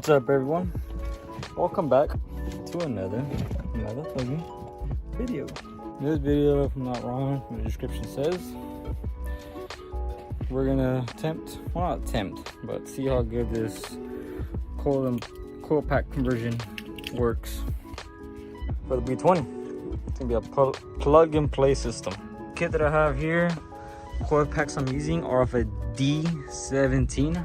What's up, everyone? Welcome back to another fucking video. This video, if I'm not wrong, the description says we're gonna not attempt, but see how good this coil pack conversion works for the B20. It's gonna be a plug and play system. The kit that I have here, coil packs I'm using are of a D17.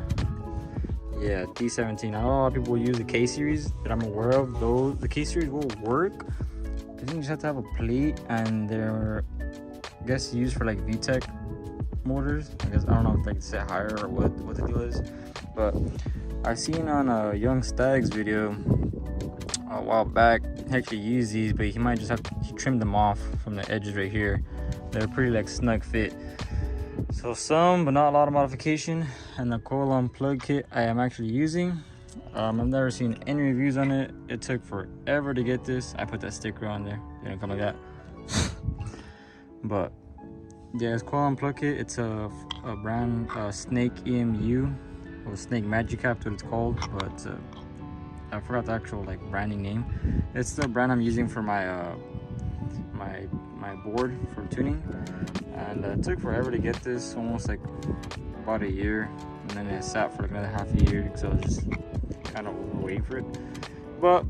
Yeah, D17. I know a lot of people use the K series that I'm aware of. Though the K series will work, I think you just have to have a plate, and they're, I guess, used for like VTEC motors. I guess I don't know if they can set higher or what the deal is. But I seen on a Young Stag's video a while back, he actually used these, but he might just have he trimmed them off from the edges right here. They're pretty like snug fit. So some, but not a lot of modification. And the Coil plug kit I am actually using. I've never seen any reviews on it. It took forever to get this. I put that sticker on there. It didn't come like that. But yeah, it's Coil plug kit. It's a brand Snake EMU or Snake Magic Cap, what it's called. But I forgot the actual like branding name. It's the brand I'm using for my my board for tuning. And it took forever to get this, almost like about a year, and then it sat for like another half a year because I was just kind of waiting for it. But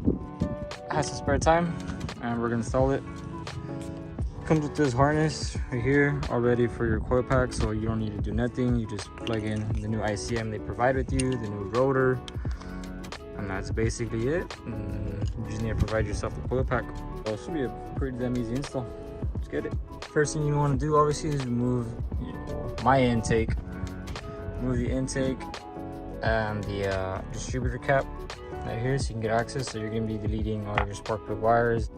I had some spare time and we're gonna install it. Comes with this harness right here already for your coil pack, so you don't need to do nothing. You just plug in the new ICM they provide with you, the new rotor, and that's basically it. And you just need to provide yourself the coil pack. So it should be a pretty damn easy install. Let's get it. First thing you want to do, obviously, is remove my intake. Remove the intake and the distributor cap right here, so you can get access. So you're going to be deleting all your spark plug wires.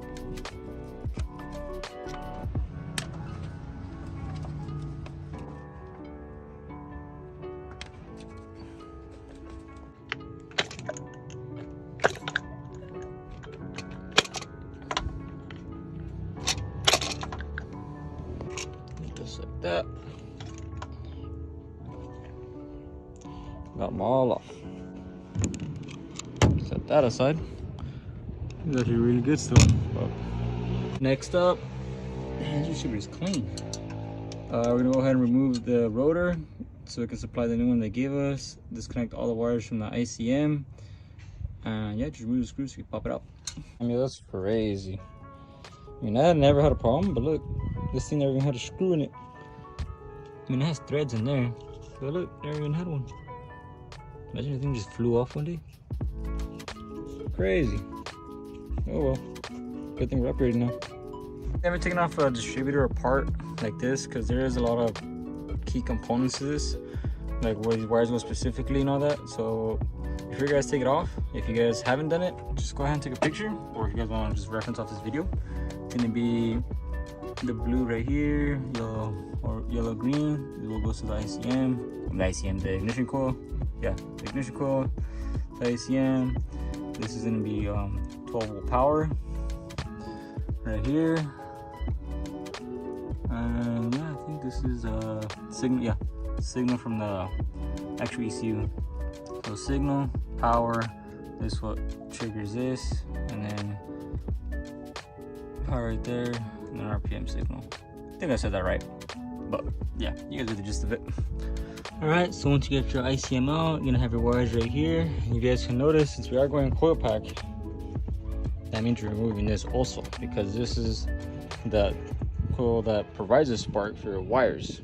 Just like that. Got them all off. Set that aside. It's actually really good still. But next up, man, this should be clean. We're gonna go ahead and remove the rotor so we can supply the new one they gave us. Disconnect all the wires from the ICM, and yeah, just remove the screws so you can pop it out. I mean, that's crazy. I mean, I never had a problem, but look, this thing never even had a screw in it. I mean, it has threads in there, but look, never even had one. Imagine the thing just flew off one day. Crazy. Oh well, good thing we're upgraded now. Never taken off a distributor apart like this, because there is a lot of key components to this, like where these wires go specifically and all that. So if you guys take it off, if you guys haven't done it, just go ahead and take a picture, or if you guys want to just reference off this video, it's gonna be the blue right here, yellow or yellow green. The logo says ICM, the ignition coil. Yeah, the ignition coil, the ICM. This is gonna be 12-volt power right here. And yeah, I think this is signal. Yeah, signal from the actual ECU. So signal, power. This is what triggers this, and then power right there, and then RPM signal. I think I said that right, but yeah, you guys get the gist of it. Alright, so once you get your ICM out, you're gonna have your wires right here. And you guys can notice, since we are going coil pack, that means you're removing this also, because this is the coil that provides a spark for your wires.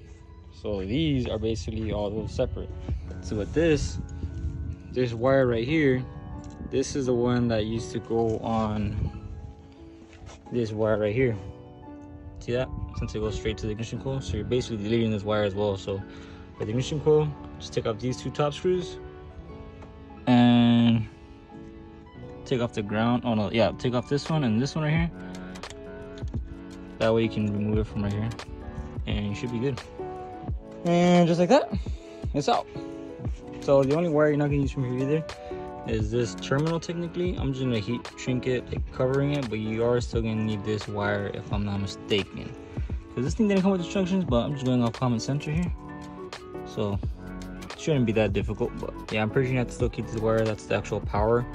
So these are basically all those separate. So with this wire right here, this is the one that used to go on this wire right here. See that? Since it goes straight to the ignition coil, so you're basically deleting this wire as well. So for the ignition coil, just take off these two top screws and take off the ground. Oh no, yeah, take off this one and this one right here. That way you can remove it from right here, and you should be good. And just like that, it's out. So the only wire you're not gonna use from here either is this terminal. Technically, I'm just gonna heat shrink it, like covering it, but you are still gonna need this wire if I'm not mistaken, because this thing didn't come with instructions, but I'm just going off common sense right here. So shouldn't be that difficult, but yeah, I'm pretty sure you have to still keep this wire. That's the actual power.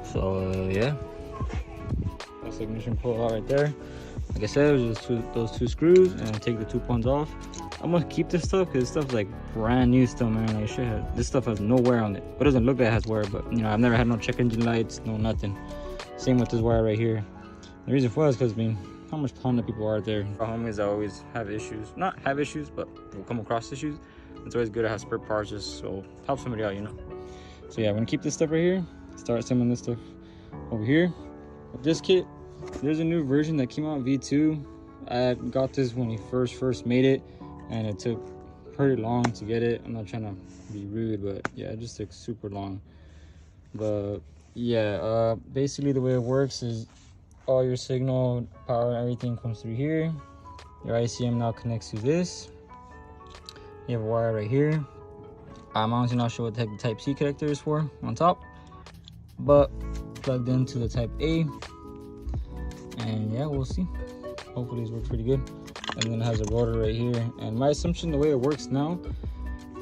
So yeah, that's the ignition pull out right there. Like I said, it was just those two screws, and take the 2 pins off. I'm gonna keep this stuff because this stuff's like brand new still, man. Like shit, this stuff has no wear on it. It doesn't look like it has wear, but you know, I've never had no check engine lights, no nothing. Same with this wire right here. The reason for that is because, I mean, how much Honda people are out there? Our homies that always have issues, not have issues, but will come across issues. It's always good to have spare parts, just so help somebody out, you know. So yeah, I'm gonna keep this stuff right here. Start assembling this stuff over here. With this kit, there's a new version that came out, V2. I got this when he first made it, and it took pretty long to get it. I'm not trying to be rude, but yeah, it just took super long. But yeah, basically the way it works is all your signal, power, and everything comes through here. Your ICM now connects to this. You have a wire right here. I'm honestly not sure what the heck the Type C connector is for on top, but plugged into the Type A. And yeah, we'll see. Hopefully this works pretty good. And then it has a rotor right here. And my assumption, the way it works now,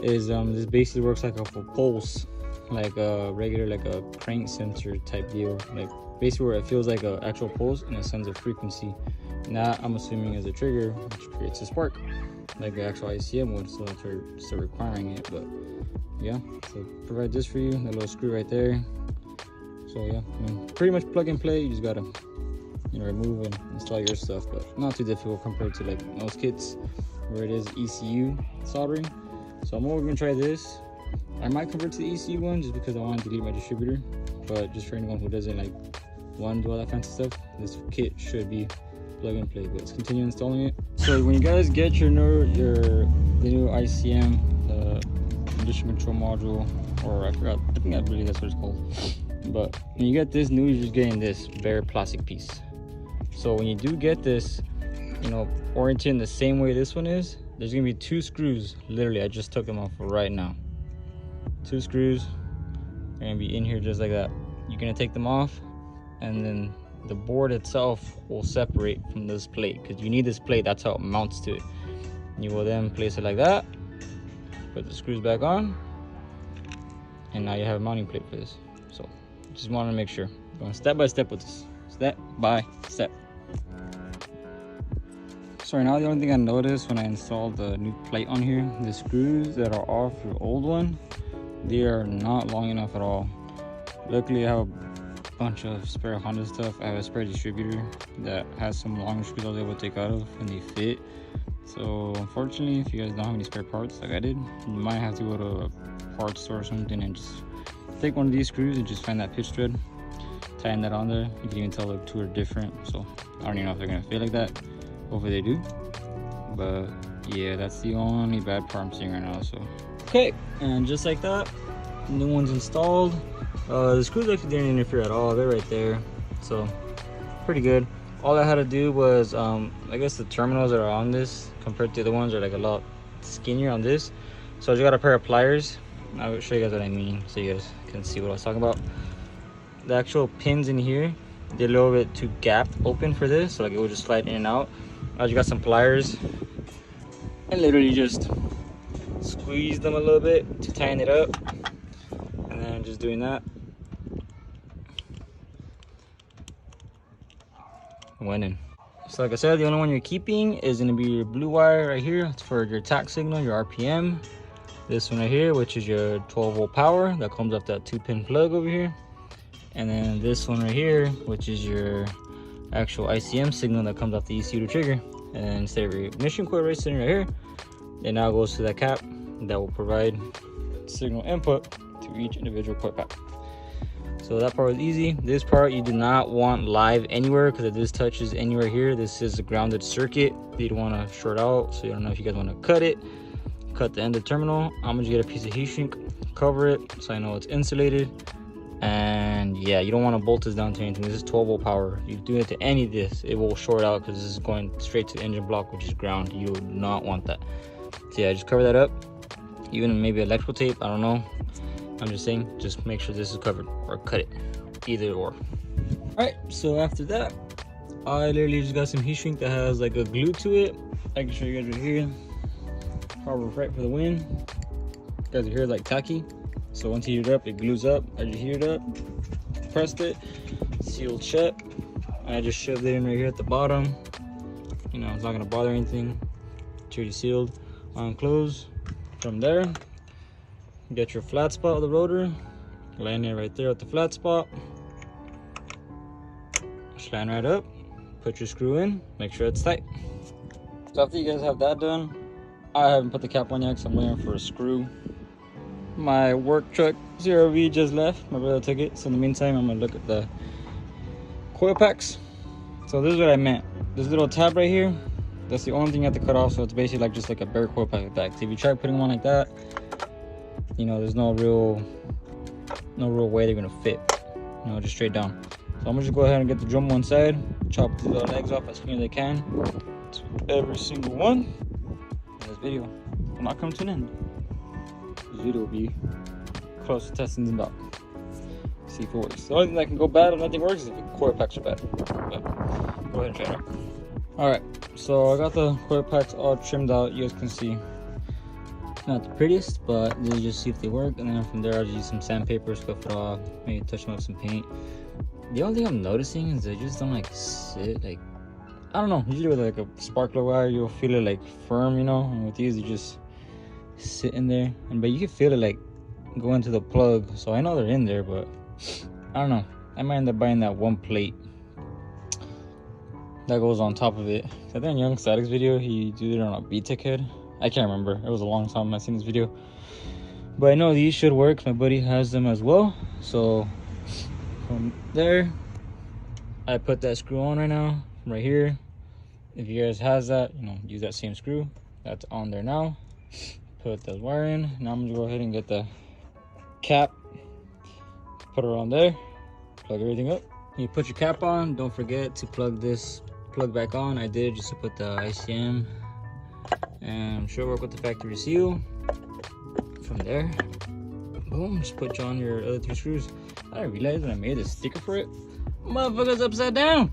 is this basically works like a pulse, like a regular, like a crank sensor type deal. Like basically where it feels like an actual pulse and it sends a frequency. And that, I'm assuming, is a trigger, which creates a spark, like the actual ICM would. So that's where it's still requiring it. But yeah, so provide this for you, that little screw right there. So yeah, I mean, pretty much plug and play. You just gotta, you know, remove and install your stuff, but not too difficult compared to like most kits where it is ECU soldering. So I'm only gonna try this. I might convert to the ECU one just because I want to delete my distributor, but just for anyone who doesn't like want to do all that fancy stuff, this kit should be plug and play. But let's continue installing it. So when you guys get the new ICM, the distribution control module, or I forgot, I think that's what it's called. But when you get this new, you're just getting this bare plastic piece. So when you do get this, you know, oriented in the same way this one is, there's gonna be 2 screws. Literally, I just took them off right now. 2 screws are gonna be in here just like that. You're gonna take them off, and then the board itself will separate from this plate, because you need this plate. That's how it mounts to it. You will then place it like that, put the screws back on, and now you have a mounting plate for this. So just want to make sure, going step by step with this, step by step. So right now, the only thing I noticed when I installed the new plate on here, the screws that are off your old one, they are not long enough at all. Luckily, I have a bunch of spare Honda stuff. I have a spare distributor that has some longer screws I was able to take out of, and they fit. So unfortunately, if you guys don't have any spare parts like I did, you might have to go to a parts store or something and just take one of these screws and just find that pitch thread, tighten that on there. You can even tell the 2 are different, so I don't even know if they're gonna fit like that. Hopefully they do. But yeah, that's the only bad part I'm seeing right now. So okay, and just like that, new one's installed. The screws actually didn't interfere at all. They're right there, so pretty good. All I had to do was I guess the terminals that are on this compared to the ones are like a lot skinnier on this. So I just got a pair of pliers. I'll show you guys what I mean so you guys can see what I was talking about. The actual pins in here, they're a little bit too gapped open for this, so like it will just slide in and out. I just got some pliers and literally just squeeze them a little bit to tighten it up, and then just doing that. Went in. So like I said, the only one you're keeping is going to be your blue wire right here. It's for your tach signal, your RPM. This one right here, which is your 12-volt power that comes off that 2-pin plug over here. And then this one right here, which is your actual ICM signal that comes off the ECU to trigger. And instead of your ignition coil right sitting right here, it now goes to that cap that will provide signal input to each individual coil pack. So that part was easy. This part you do not want live anywhere, because if this touches anywhere here, this is a grounded circuit. You don't want to short out, so you don't know if you guys want to cut it. Cut the end of the terminal. I'm gonna just get a piece of heat shrink, cover it so I know it's insulated. And yeah, you don't want to bolt this down to anything. This is 12-volt power. You do it to any of this, it will short out, because this is going straight to the engine block, which is ground. You do not want that. So yeah, just cover that up. Even maybe electrical tape, I don't know. I'm just saying, just make sure this is covered, or cut it, either or. All right, so after that, I literally just got some heat shrink that has like a glue to it. I can show you guys right here. Harbor Freight for the win. Guys, here like tacky. So once you heat it up, it glues up. As you heat it up, pressed it, sealed shut. I just shoved it in right here at the bottom. You know, it's not gonna bother anything. It's already sealed. Unclose. From there, get your flat spot of the rotor. Line it right there at the flat spot. Just line right up. Put your screw in. Make sure it's tight. So after you guys have that done, I haven't put the cap on yet because I'm waiting for a screw. My work truck CRV just left. My brother took it. So in the meantime, I'm gonna look at the coil packs. So this is what I meant. This little tab right here, that's the only thing you have to cut off. So it's basically like just like a bare coil pack like that. So if you try putting one like that, you know, there's no real way they're gonna fit. You know, just straight down. So I'm gonna just go ahead and get the drum one side, chop the legs off as clean as I can. To every single one. And this video will not come to an end. This video will be close to testing them out. See if it works. The only thing that can go bad if nothing works is if the coil packs are bad. But go ahead and try it out. Alright, so I got the coil packs all trimmed out. You guys can see. Not the prettiest, but then just see if they work. And then from there, I'll just use some sandpaper, scuff it off, maybe touch them up with some paint. The only thing I'm noticing is they just don't like sit. Like, I don't know. Usually with like a sparkler wire, you'll feel it like firm, you know. And with these, you just sit in there. But you can feel it like go into the plug. So I know they're in there, but I don't know. I might end up buying that one plate that goes on top of it. I think in Young Static's video, he did it on a B-Tech head. I can't remember. It was a long time I seen this video. But I know these should work. My buddy has them as well. So from there, I put that screw on right now, right here. If you guys has that, you know, use that same screw. That's on there now. Put the wire in. Now I'm gonna go ahead and get the cap. Put it on there. Plug everything up. You put your cap on. Don't forget to plug this plug back on. I did just to put the ICM. And I'm sure work with the factory seal. From there, boom, just put on your other 3 screws. I didn't realize when I made a sticker for it, motherfucker's upside down.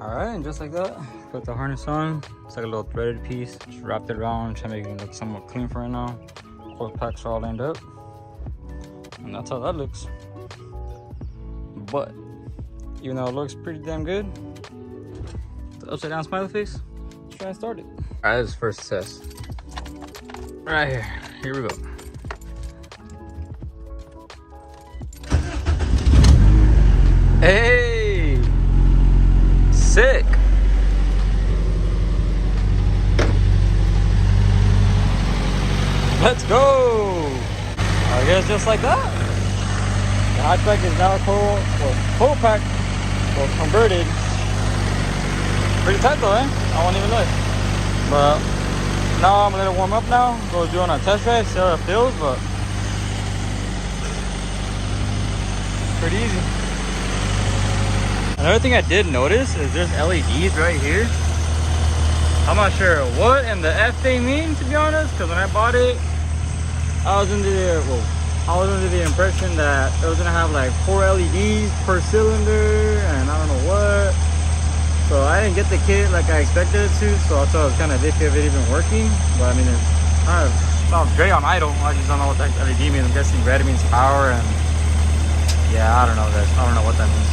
All right, and just like that, put the harness on. It's like a little threaded piece. Just wrapped it around, try to make it look somewhat clean for right now. Coil packs are all lined up, and that's how that looks. But even though it looks pretty damn good, the upside down smiley face, let's try and start it. All right, this is first test. Right here. Here we go. Hey! Sick! Let's go! I guess just like that. The hatchback is now coil pack, converted. Pretty tight though, eh? I won't even lie. But now I'm gonna let it warm up now. Go do it on a test drive, see how it feels, but pretty easy. Another thing I did notice is there's LEDs right here. I'm not sure what in the F they mean, to be honest, because when I bought it, I was under the impression that it was gonna have like 4 LEDs per cylinder, and I don't know what. So I didn't get the kit like I expected it to, so I thought it was kind of iffy if it even working. But I mean, it kind of sounds great on idle. I just don't know what that LED means. I'm guessing red means power, and yeah, I don't know that. I don't know what that means.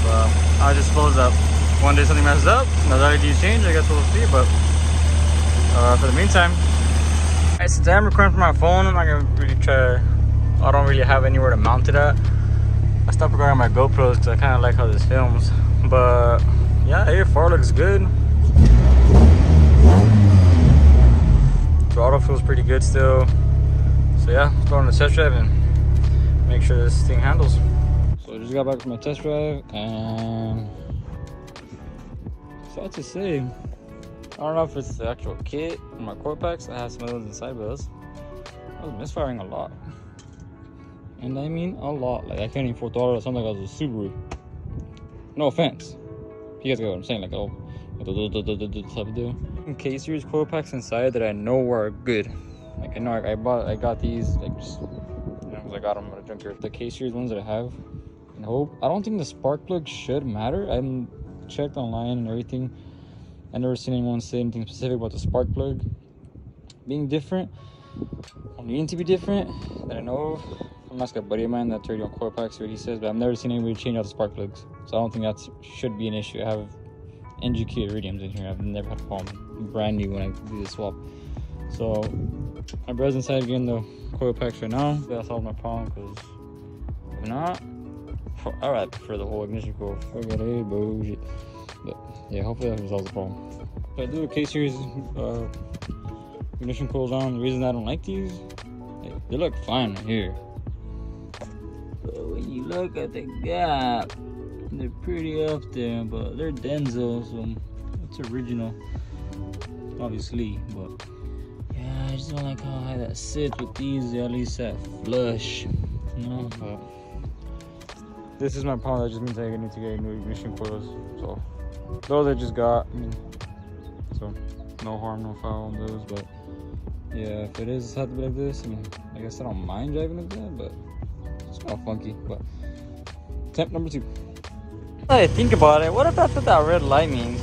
But I just suppose that one day something messes up, the LEDs change, I guess we'll see. But for the meantime, since I am recording from my phone, I'm not gonna really try. I don't really have anywhere to mount it at. I stopped recording on my GoPros because I kind of like how this films, but. Yeah, here far looks good. Throttle feels pretty good still. So yeah, let's go on the test drive and make sure this thing handles. So I just got back from my test drive and sad to say, I don't know if it's the actual kit or my coil packs. I have some of those inside, but I was misfiring a lot. And I mean a lot. Like I can't even full throttle. It sounded like I was a Subaru. No offense. You guys get what I'm saying, like oh, type of deal. K series coil packs inside that I know are good. Like I know I got these like just because I got them at a junkyard. The K series ones that I have and hope. I don't think the spark plug should matter. I haven't checked online and everything. I never seen anyone say anything specific about the spark plug being different. don't need to be different that I know of. I'm asking a buddy of mine that's already on Coil Pack, see what he says, but I've never seen anybody change out the spark plugs. So I don't think that should be an issue. I have NGK iridiums in here. I've never had a problem. Brand new when I do the swap. So my brother's inside getting the Coil Packs right now. That solved my problem, because if not, I prefer the whole ignition coil. Forget it, bullshit. But yeah, hopefully that resolves the problem. If I do a K-series ignition coils on, the reason I don't like these, they look fine right here. But when you look at the gap, they're pretty up there, but they're Denso, so it's original, obviously. But yeah, I just don't like how high that sits with these, at least that flush, you know. But this is my problem. That just means I need to get new ignition coils. So those I just got, so no harm, no foul on those. But yeah, if it is had to be like this, I guess I don't mind driving like that, but it's kind of funky. But temp number 2. Now that I think about it, what if that's what that red light means?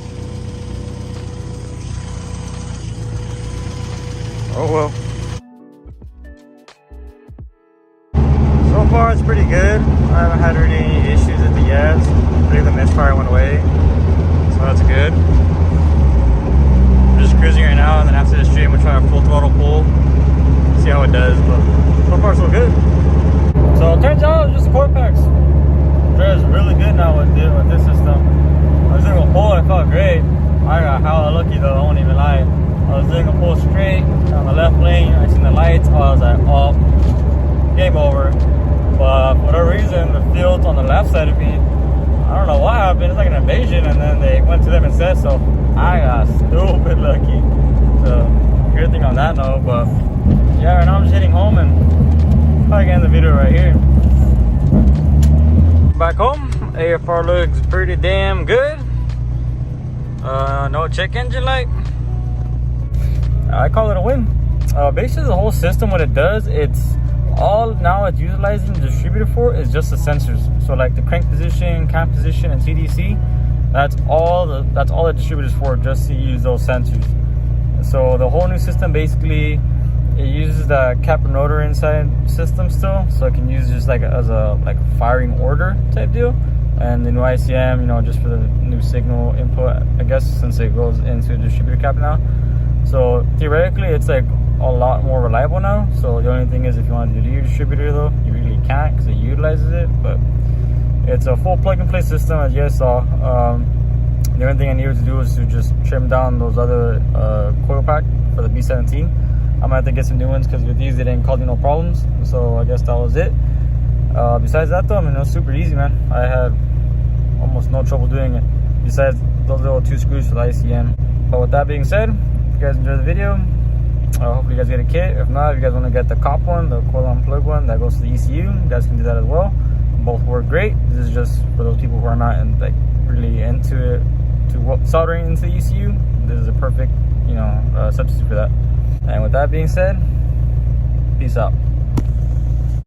Oh well. So far it's pretty good. I haven't had really any issues with the gas. I believe the misfire went away, so that's good. I'm just cruising right now, and then after the stream we'll try a full throttle pull, see how it does. But so far so good. So it turns out it's just Coil Packs. It's really good now with this system. I was doing a pull, I felt great. I got hella lucky though, I won't even lie. I was doing a pull straight on the left lane. I seen the lights. I was like, oh, game over. But for whatever reason, the fields on the left side of me, I don't know what happened. It's like an invasion, and then they went to them instead. So I got stupid lucky. So good thing on that note. But yeah, right now I'm just heading home and probably end the video right here. Back home, AFR looks pretty damn good. No check engine light. I call it a win. Basically the whole system, what it does, it's utilizing the distributor for is just the sensors. So like the crank position, cam position, and CDC, that's all the distributor's for, just to use those sensors. So the whole new system basically, it uses the cap and rotor inside system still, so it can use just like as a firing order type deal. And the new ICM, just for the new signal input, I guess, since it goes into a distributor cap now. So theoretically, it's like a lot more reliable now. So the only thing is, if you want to do your distributor though, you really can't, because it utilizes it. But it's a full plug and play system, as you guys saw. The only thing I needed to do was to just trim down those other coil pack for the B17. I might have to get some new ones, because with these they didn't cause me no problems. So I guess that was it. Besides that though, it was super easy, man. I had almost no trouble doing it, besides those little 2 screws for the ICM. But with that being said, if you guys enjoyed the video, hopefully you guys get a kit. If not, if you guys want to get the cop one, the coil on plug one that goes to the ECU, you guys can do that as well. Both work great. This is just for those people who are not really into it, to soldering into the ECU. This is a perfect substitute for that. And with that being said, peace out.